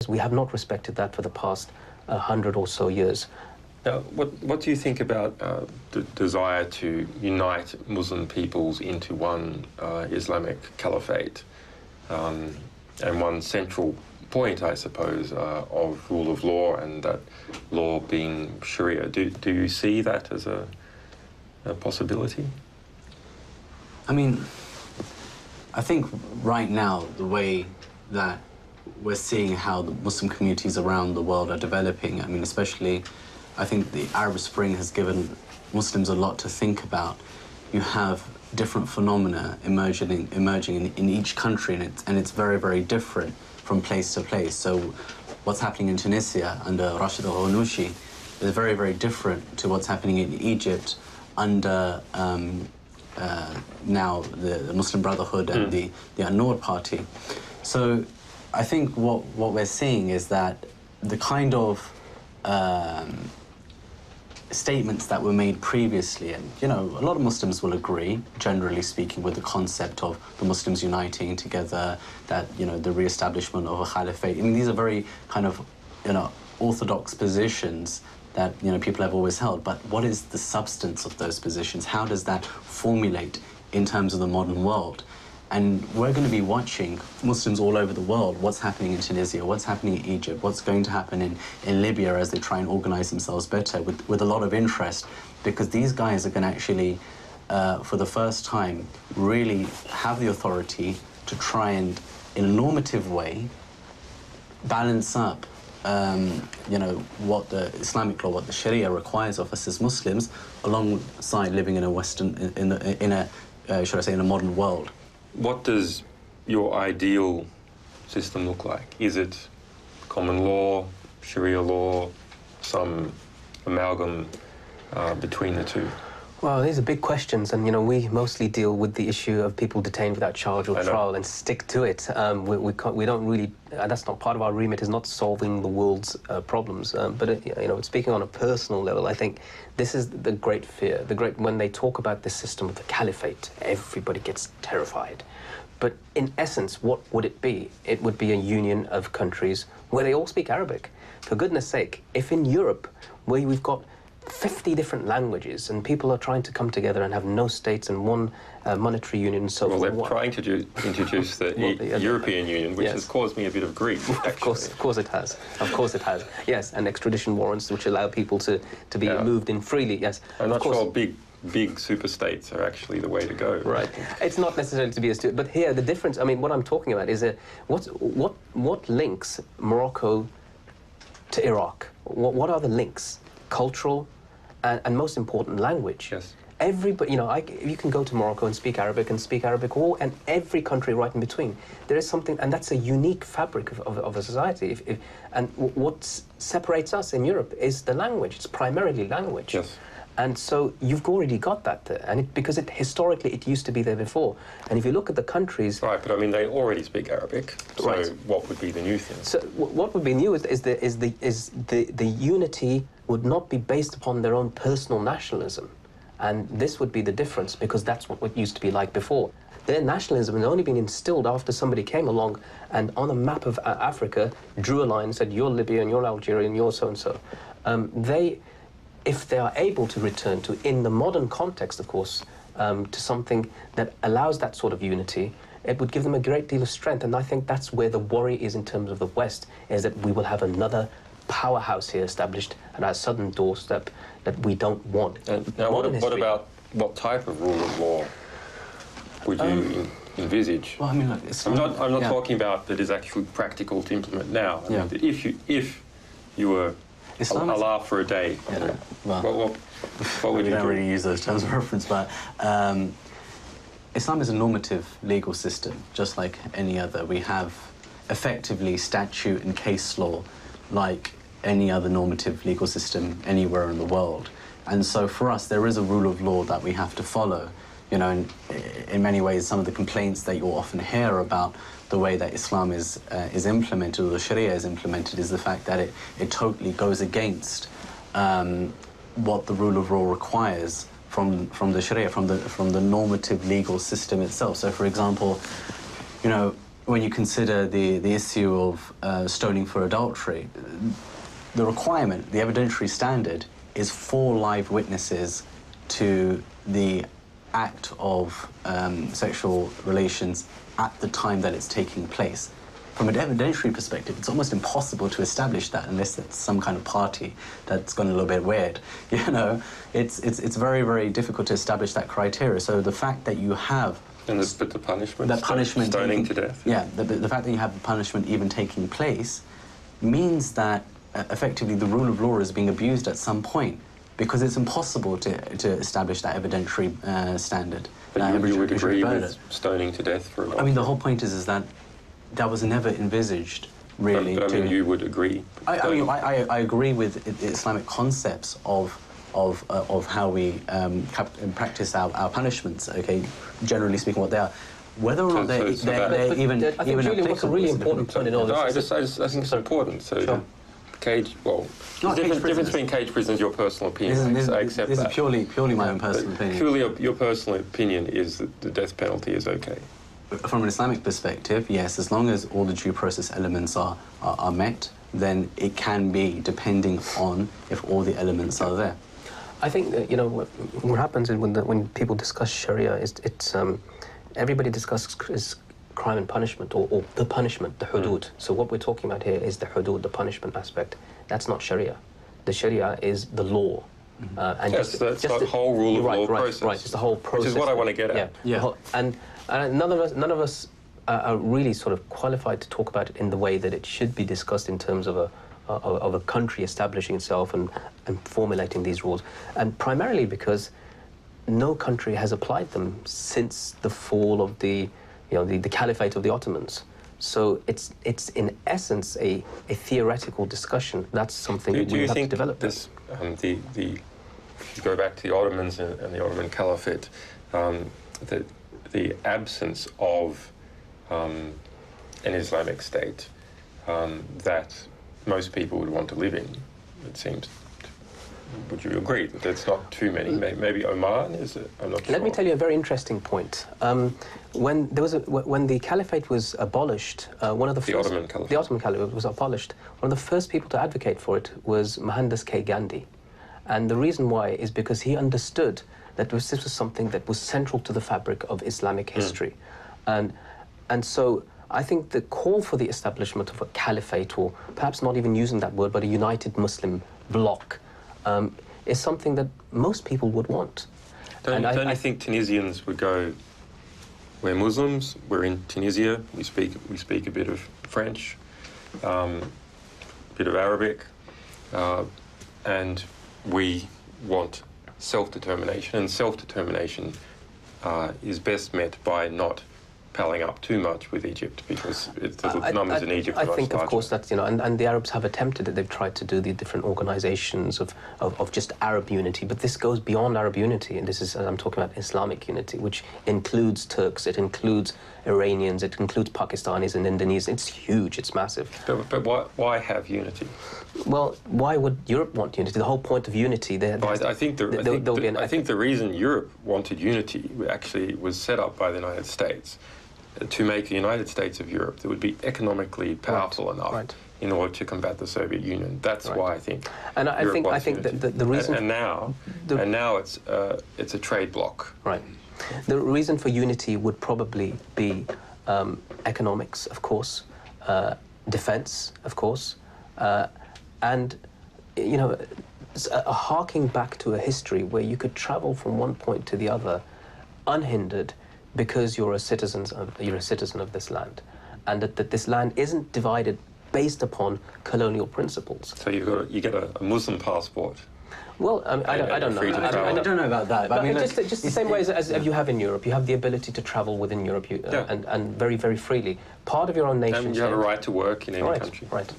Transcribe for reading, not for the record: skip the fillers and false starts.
We have not respected that for the past 100 or so years. Now, what do you think about the desire to unite Muslim peoples into one Islamic caliphate? And one central point, I suppose, of rule of law, and that law being Sharia. Do you see that as a possibility? I mean, I think right now, the way that we're seeing how the Muslim communities around the world are developing, I mean, especially, I think the Arab Spring has given Muslims a lot to think about. You have different phenomena emerging in each country, and it's very, very different from place to place. So what's happening in Tunisia under Rashid al-Ghannouchi is very, very different to what's happening in Egypt under now the Muslim Brotherhood and the An-Noor party. So I think what we're seeing is that the kind of statements that were made previously, and you know, a lot of Muslims will agree, generally speaking, with the concept of the Muslims uniting together, that, you know, the re-establishment of a caliphate. I mean, these are very kind of, you know, orthodox positions that, you know, people have always held. But what is the substance of those positions? How does that formulate in terms of the modern world? And we're going to be watching Muslims all over the world, what's happening in Tunisia, what's happening in Egypt, what's going to happen in Libya as they try and organize themselves better with a lot of interest, because these guys are going to actually, for the first time, really have the authority to try and, in a normative way, balance up you know, what the Islamic law, what the Sharia requires of us as Muslims, alongside living in a Western, should I say, in a modern world. What does your ideal system look like? Is it common law, Sharia law, some amalgam between the two? Well, these are big questions, and you know, we mostly deal with the issue of people detained without charge or trial and stick to it. We don't really. That's not part of our remit. Is not solving the world's problems. But you know, speaking on a personal level, I think this is the great fear. When they talk about the system of the caliphate, everybody gets terrified. But in essence, what would it be? It would be a union of countries where they all speak Arabic. For goodness sake, if in Europe, where we've got 50 different languages and people are trying to come together and have no states and one monetary union and so forth. Well, they're trying to introduce the European Union, which has caused me a bit of grief, actually. Of course it has. Of course it has. Yes, and extradition warrants which allow people to be moved in freely, yes. I'm not sure big super states are actually the way to go. Right. It's not necessarily to be a but here the difference, I mean, what I'm talking about is what links Morocco to Iraq? What are the links? Cultural, and most important, language. Yes. Everybody, you know, you can go to Morocco and speak Arabic, and every country right in between. There is something, and that's a unique fabric of a society. And what separates us in Europe is the language. It's primarily language. Yes. And so you've already got that there, and because historically it used to be there before. And if you look at the countries, right, but I mean they already speak Arabic. So right. What would be the new thing? So what would be new is the unity would not be based upon their own personal nationalism, and this would be the difference, because that's what it used to be like before. Their nationalism has only been instilled after somebody came along and on a map of Africa drew a line and said, you're Libyan, you're Algerian, you're so and so. If they are able to return to, in the modern context, of course, to something that allows that sort of unity, it would give them a great deal of strength. And I think that's where the worry is in terms of the West, is that we will have another powerhouse here established at our southern doorstep that we don't want. Now, what about what type of rule of law would you envisage? Well, I mean, look, I'm not talking about that is actually practical to implement now. I mean, that if you were Allah for a day, what would you do? We don't really use those terms of reference, but Islam is a normative legal system, just like any other. We have effectively statute and case law like any other normative legal system anywhere in the world. And so for us, there is a rule of law that we have to follow. You know, in many ways, some of the complaints that you often hear about the way that Islam is implemented, or the Sharia is implemented, is the fact that it totally goes against what the rule of law requires from the Sharia, from the normative legal system itself. So, for example, you know, when you consider the issue of stoning for adultery, the requirement, the evidentiary standard, is 4 live witnesses to the act of sexual relations at the time that it's taking place. From an evidentiary perspective, it's almost impossible to establish that unless it's some kind of party that's gone a little bit weird. You know, it's very, very difficult to establish that criteria. So the fact that you have but the punishment, that punishment stoning to death. Yeah, the fact that you have the punishment even taking place means that effectively the rule of law is being abused at some point, because it's impossible to establish that evidentiary standard. But you would agree with stoning to death for adultery? I mean, the whole point is that was never envisaged, really. But I mean, you would agree? I agree with the Islamic concepts of how we practice our punishments, okay, generally speaking, what they are. Whether or not they're even I think, Julian, what's a really important point in all this? I think it's important. So, sure. The difference between cage prisoners, your personal opinion, I accept this that. This is purely my own personal opinion. Purely your personal opinion is that the death penalty is okay. From an Islamic perspective, yes, as long as all the due process elements are met, then it can be, depending on if all the elements are there. I think that, you know, what happens is when people discuss Sharia, it's everybody discusses crime and punishment, or the punishment, the hudud. So what we're talking about here is the hudud, the punishment aspect. That's not Sharia. The Sharia is the law. And that's the whole rule of law process. Right, it's the whole process. Which is what I want to get at. Yeah. And none of us are really sort of qualified to talk about it in the way that it should be discussed in terms of a country establishing itself and formulating these rules. And primarily because no country has applied them since the fall of the Caliphate of the Ottomans. So it's in essence a theoretical discussion. That's something that we have to develop. Do you think this, if you go back to the Ottomans and the Ottoman Caliphate, that the absence of an Islamic state that most people would want to live in, it seems? Would you agree that there's not too many? Maybe Oman is it? I'm not sure. Let me tell you a very interesting point. When the Caliphate was abolished, one of the first, the Ottoman Caliphate was abolished. One of the first people to advocate for it was Mohandas K. Gandhi, and the reason why is because he understood that this was something that was central to the fabric of Islamic history, and so I think the call for the establishment of a caliphate, or perhaps not even using that word, but a united Muslim bloc, is something that most people would want. Don't you think Tunisians would go, we're Muslims, we're in Tunisia, we speak a bit of French, a bit of Arabic, and we want self-determination, and self-determination is best met by not palling up too much with Egypt, because the numbers in Egypt are much larger. I think, of course, that's, and the Arabs have attempted it. They've tried to do the different organizations of just Arab unity, but this goes beyond Arab unity, and this is, I'm talking about Islamic unity, which includes Turks, it includes Iranians, it includes Pakistanis and Indonesians. It's huge, it's massive. But why have unity? Well, why would Europe want unity? The whole point of unity... I think the reason Europe wanted unity actually was set up by the United States to make the United States of Europe that would be economically powerful enough in order to combat the Soviet Union. That's why I think. And I think that the reason. And now it's a trade bloc. Right. The reason for unity would probably be economics, of course, defense, of course, and harking back to a history where you could travel from one point to the other unhindered, because you're a citizen of this land, and that this land isn't divided based upon colonial principles. So you get a Muslim passport. Well, I don't know. I don't know about that. But I mean, just the same way as you have in Europe, you have the ability to travel within Europe and very, very freely. Part of your own nation. And you have a right to work in any country. Right.